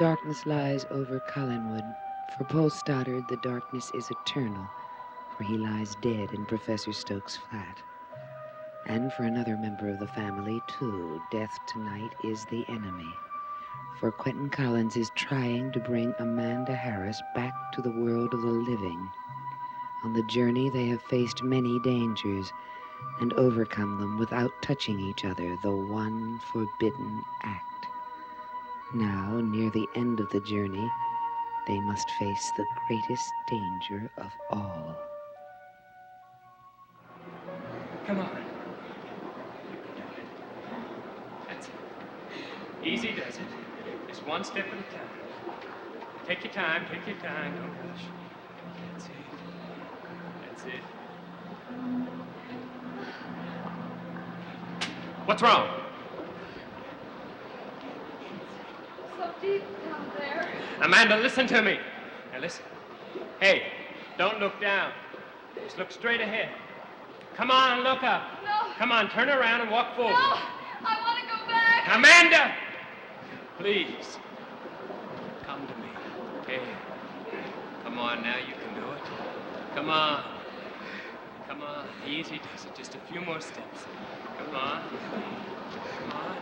Darkness lies over Collinwood. For Paul Stoddard, the darkness is eternal, for he lies dead in Professor Stokes' flat. And for another member of the family, too, death tonight is the enemy. For Quentin Collins is trying to bring Amanda Harris back to the world of the living. On the journey, they have faced many dangers and overcome them without touching each other, the one forbidden act. Now, near the end of the journey, they must face the greatest danger of all. Come on. That's it. Easy does it. Just one step at a time. Take your time, don't rush. That's it. What's wrong? So deep down there. Amanda, listen to me. Now listen. Hey, don't look down. Just look straight ahead. Come on, look up. No. Come on, turn around and walk forward. No, I want to go back. Amanda! Please. Come to me. Hey. Come on now, you can do it. Come on. Come on. Easy does it. Just a few more steps. Come on. Come on.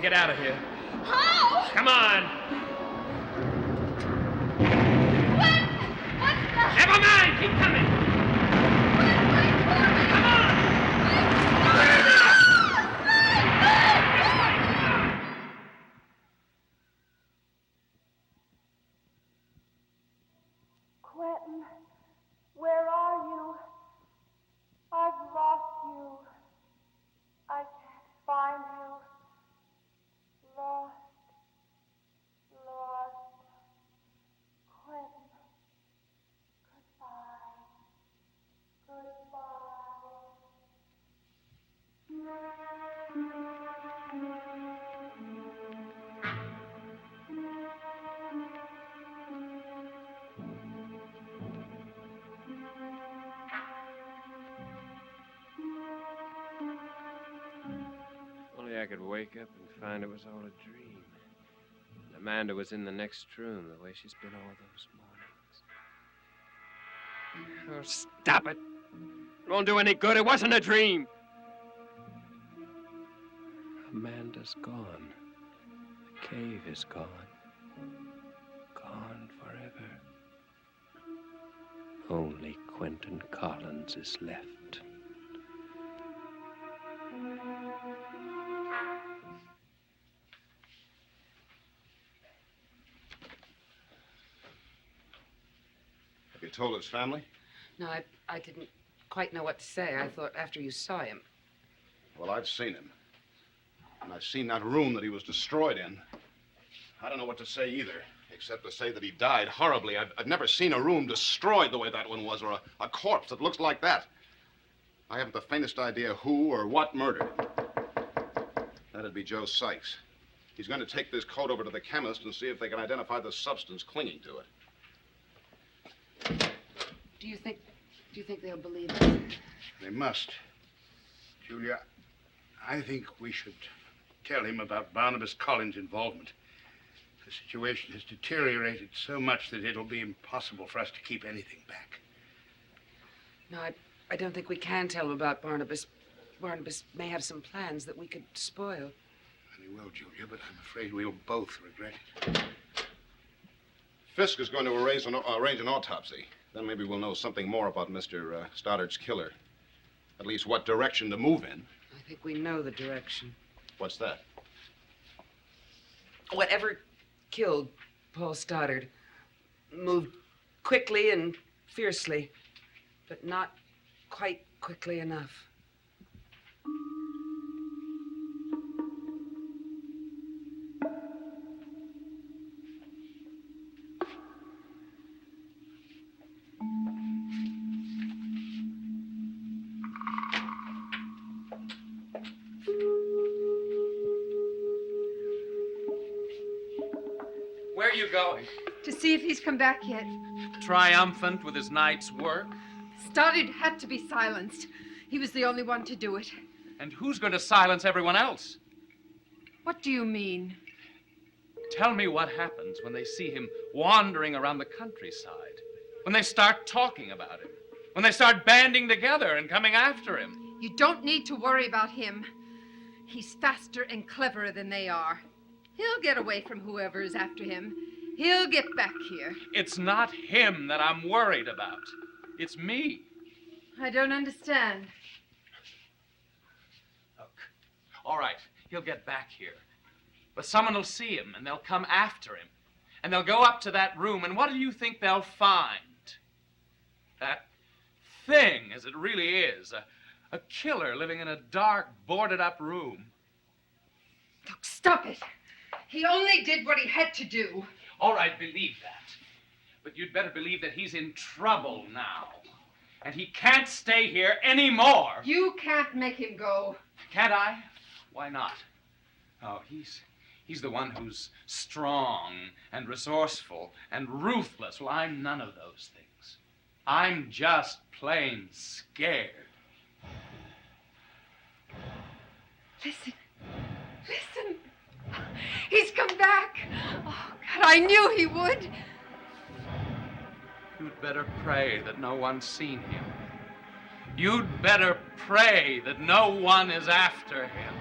Get out of here. How? Come on. What? What's that? Never mind. Keep coming. Come on. Quentin, where are you? I've lost you. I can't find you. Lost. Quentin. Only I could wake up and find it was all a dream. And Amanda was in the next room, the way she's been all those mornings. Oh, stop it. It won't do any good. It wasn't a dream. Amanda's gone. The cave is gone. Gone forever. Only Quentin Collins is left. Have you told his family? No, I didn't quite know what to say. I thought after you saw him. Well, I've seen him. And I've seen that room that he was destroyed in. I don't know what to say either, except to say that he died horribly. I've never seen a room destroyed the way that one was, or a corpse that looks like that. I haven't the faintest idea who or what murdered him. That'd be Joe Sykes. He's going to take this coat over to the chemist and see if they can identify the substance clinging to it. Do you think they'll believe it? They must. Julia, I think we should tell him about Barnabas Collins' involvement. The situation has deteriorated so much that it'll be impossible for us to keep anything back. No, I don't think we can tell him about Barnabas. Barnabas may have some plans that we could spoil. Very well, Julia, but I'm afraid we'll both regret it. Fisk is going to arrange an autopsy. Then maybe we'll know something more about Mr. Stoddard's killer. At least what direction to move in. I think we know the direction. What's that? Whatever killed Paul Stoddard moved quickly and fiercely, but not quite quickly enough. Where are you going? To see if he's come back yet. Triumphant with his night's work? Stoddard had to be silenced. He was the only one to do it. And who's going to silence everyone else? What do you mean? Tell me what happens when they see him wandering around the countryside. When they start talking about him. When they start banding together and coming after him. You don't need to worry about him. He's faster and cleverer than they are. He'll get away from whoever is after him. He'll get back here. It's not him that I'm worried about. It's me. I don't understand. Look, all right, he'll get back here. But someone will see him, and they'll come after him. And they'll go up to that room, and what do you think they'll find? That thing, as it really is, a killer living in a dark, boarded-up room. Look, stop it. He only did what he had to do. All right, believe that. But you'd better believe that he's in trouble now. And he can't stay here anymore. You can't make him go. Can't I? Why not? Oh, he's the one who's strong and resourceful and ruthless. Well, I'm none of those things. I'm just plain scared. Listen. Listen. He's come back. Oh, God, I knew he would. You'd better pray that no one's seen him. You'd better pray that no one is after him.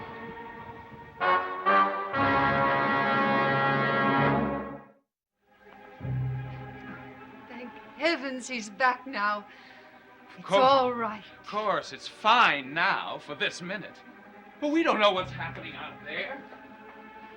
Thank heavens he's back now. It's course. all right. Of course, it's fine now for this minute. But we don't know what's happening out there.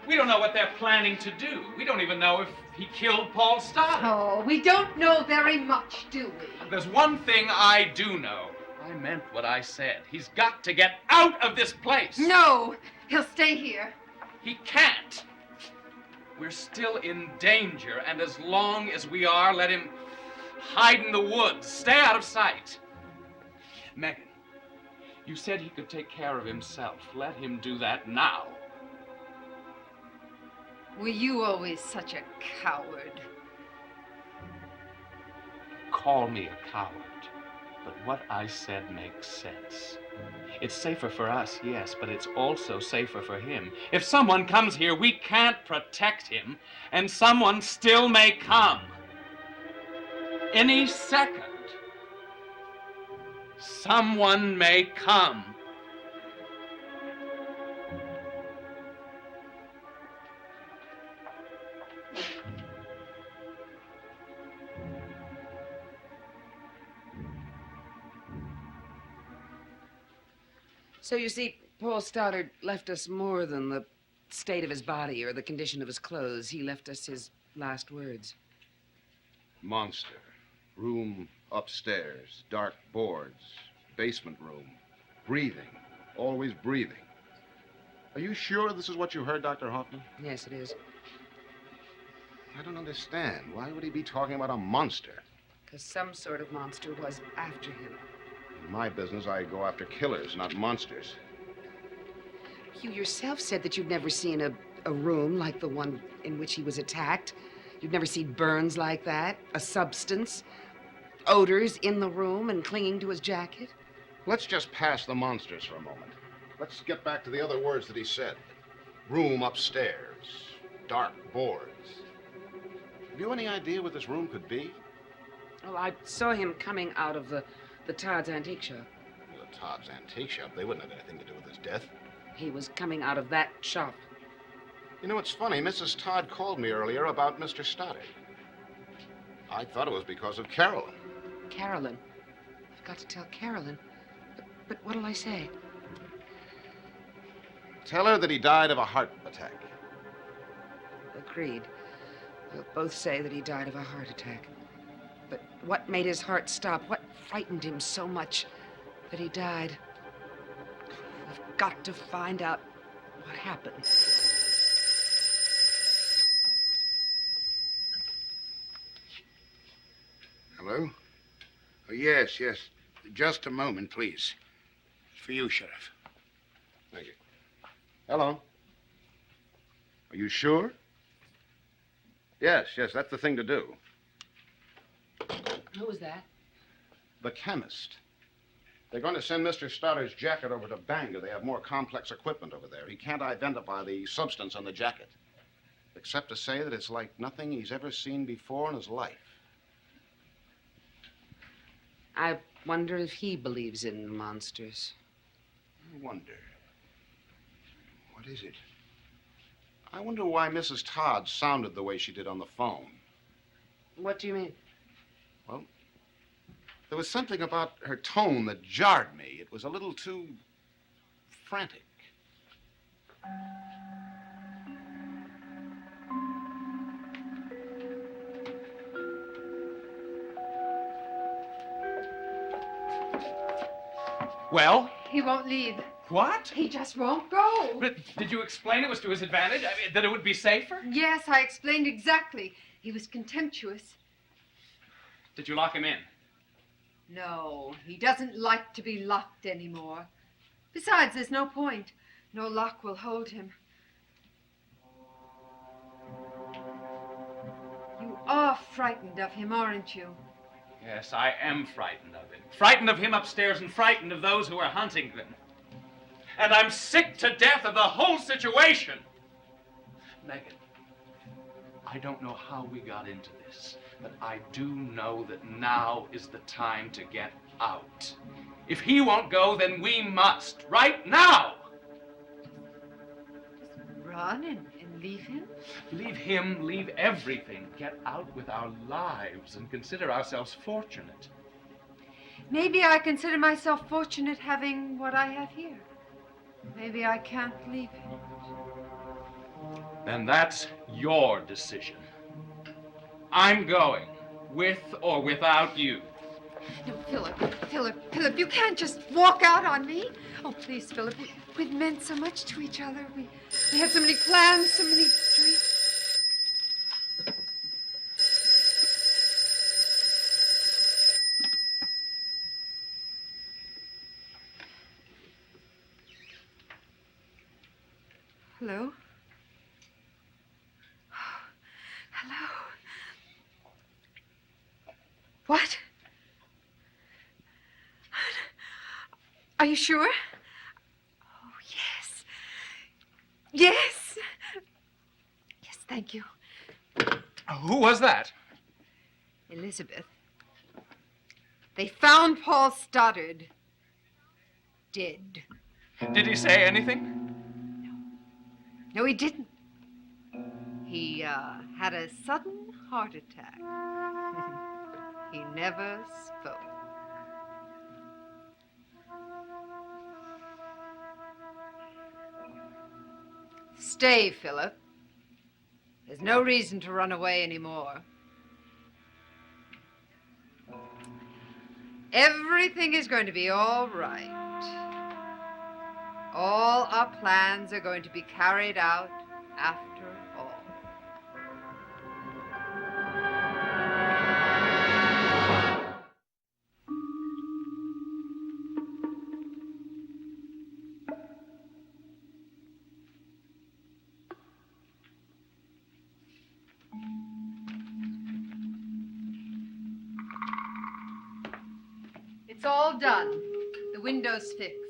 We don't know what they're planning to do. We don't even know if he killed Paul Stoddard. Oh, we don't know very much, do we? There's one thing I do know. I meant what I said. He's got to get out of this place. No, he'll stay here. He can't. We're still in danger, and as long as we are, let him hide in the woods. Stay out of sight. Megan, you said he could take care of himself. Let him do that now. Were you always such a coward? Call me a coward, but what I said makes sense. It's safer for us, yes, but it's also safer for him. If someone comes here, we can't protect him, and someone still may come. Any second, someone may come. So you see, Paul Stoddard left us more than the state of his body or the condition of his clothes. He left us his last words. Monster. Room upstairs. Dark boards. Basement room. Breathing. Always breathing. Are you sure this is what you heard, Dr. Hoffman? Yes, it is. I don't understand. Why would he be talking about a monster? Because some sort of monster was after him. In my business, I go after killers, not monsters. You yourself said that you'd never seen a room like the one in which he was attacked. You'd never seen burns like that, a substance, odors in the room and clinging to his jacket. Let's just pass the monsters for a moment. Let's get back to the other words that he said. Room upstairs. Dark boards. Have you any idea what this room could be? Well, I saw him coming out of the Todd's Antique Shop. Well, the Todd's Antique Shop. They wouldn't have anything to do with his death. He was coming out of that shop. You know, it's funny. Mrs. Todd called me earlier about Mr. Stoddard. I thought it was because of Carolyn. Carolyn. I've got to tell Carolyn. But what'll I say? Tell her that he died of a heart attack. Agreed. We'll both say that he died of a heart attack. But what made his heart stop? What frightened him so much that he died? We've got to find out what happened. Hello? Oh, yes. Just a moment, please. It's for you, Sheriff. Thank you. Hello. Are you sure? Yes, that's the thing to do. Who was that? The chemist. They're going to send Mr. Stoddard's jacket over to Bangor. They have more complex equipment over there. He can't identify the substance on the jacket, except to say that it's like nothing he's ever seen before in his life. I wonder if he believes in monsters. I wonder. What is it? I wonder why Mrs. Todd sounded the way she did on the phone. What do you mean? Well, there was something about her tone that jarred me. It was a little too frantic. Well? He won't leave. What? He just won't go. But did you explain it was to his advantage? I mean, that it would be safer? Yes, I explained exactly. He was contemptuous. Did you lock him in? No, he doesn't like to be locked anymore. Besides, there's no point. No lock will hold him. You are frightened of him, aren't you? Yes, I am frightened of him. Frightened of him upstairs and frightened of those who are hunting them. And I'm sick to death of the whole situation. Megan, I don't know how we got into this, but I do know that now is the time to get out. If he won't go, then we must, right now. Run and leave him? Leave him, leave everything. Get out with our lives and consider ourselves fortunate. Maybe I consider myself fortunate having what I have here. Maybe I can't leave him. Then that's your decision. I'm going, with or without you. No, Philip, you can't just walk out on me. Oh, please, Philip, we've meant so much to each other. We had so many plans, so many dreams. Hello? Hello? What? Are you sure? Oh, yes. Yes. Yes, thank you. Who was that? Elizabeth. They found Paul Stoddard dead. Did he say anything? No, he didn't. He had a sudden heart attack. He never spoke. Stay, Philip. There's no reason to run away anymore. Everything is going to be all right. All our plans are going to be carried out after all. It's all done. The window's fixed.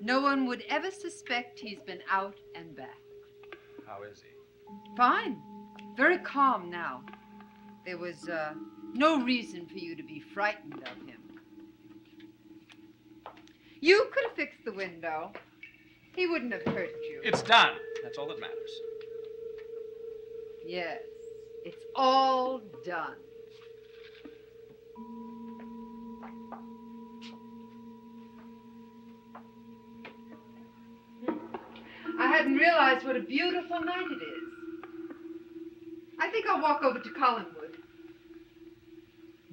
No one would ever suspect he's been out and back. How is he? Fine. Very calm now. There was no reason for you to be frightened of him. You could have fixed the window. He wouldn't have hurt you. It's done. That's all that matters. Yes, it's all done. hadn't realized what a beautiful night it is. I think I'll walk over to Collinwood.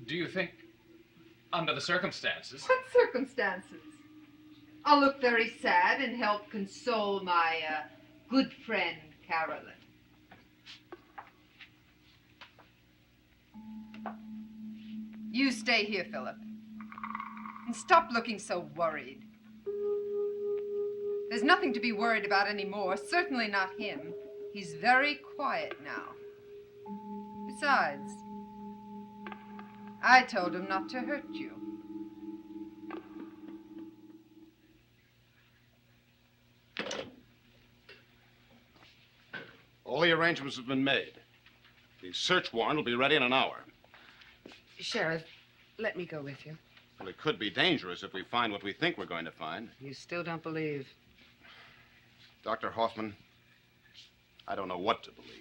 Do you think, under the circumstances? What circumstances? I'll look very sad and help console my good friend, Carolyn. You stay here, Philip. And stop looking so worried. There's nothing to be worried about anymore, certainly not him. He's very quiet now. Besides, I told him not to hurt you. All the arrangements have been made. The search warrant will be ready in an hour. Sheriff, let me go with you. Well, it could be dangerous if we find what we think we're going to find. You still don't believe? Dr. Hoffman, I don't know what to believe.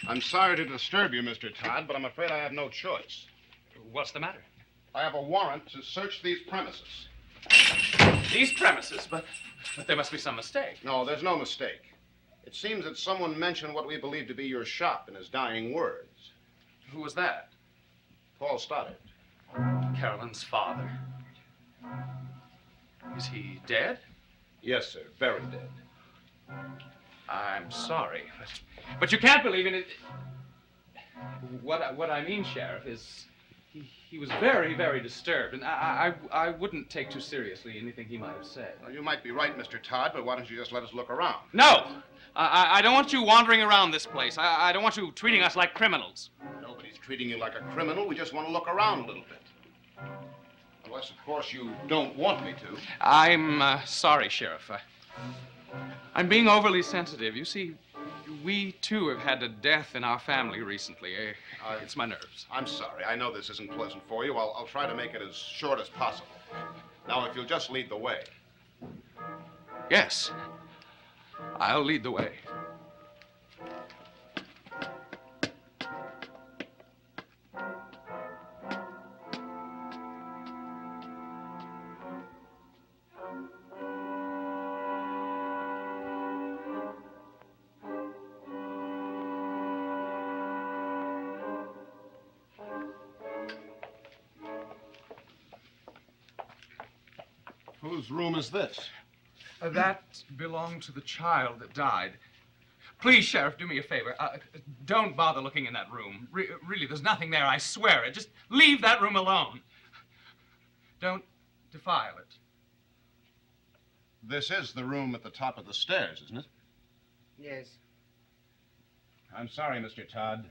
I'm sorry to disturb you, Mr. Todd, but I'm afraid I have no choice. What's the matter? I have a warrant to search these premises. These premises, but there must be some mistake. No, there's no mistake. It seems that someone mentioned what we believe to be your shop in his dying words. Who was that? Paul Stoddard. Carolyn's father. Is he dead? Yes, sir, very dead. I'm sorry, but you can't believe in it. What I mean, Sheriff, is he was very, very disturbed, and I wouldn't take too seriously anything he might have said. Well, you might be right, Mr. Todd, but why don't you just let us look around? No! I don't want you wandering around this place. I don't want you treating us like criminals. Nobody's treating you like a criminal. We just want to look around a little bit. Unless, of course, you don't want me to. I'm sorry, Sheriff. I'm being overly sensitive. You see, we, too, have had a death in our family recently. It's my nerves. I'm sorry. I know this isn't pleasant for you. I'll try to make it as short as possible. Now, if you'll just lead the way. Yes. I'll lead the way. Whose room is this? That belonged to the child that died. Please, Sheriff, do me a favor. Don't bother looking in that room. Really, there's nothing there, I swear it. Just leave that room alone. Don't defile it. This is the room at the top of the stairs, isn't it? Yes. I'm sorry, Mr. Todd.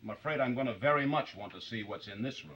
I'm afraid I'm going to very much want to see what's in this room.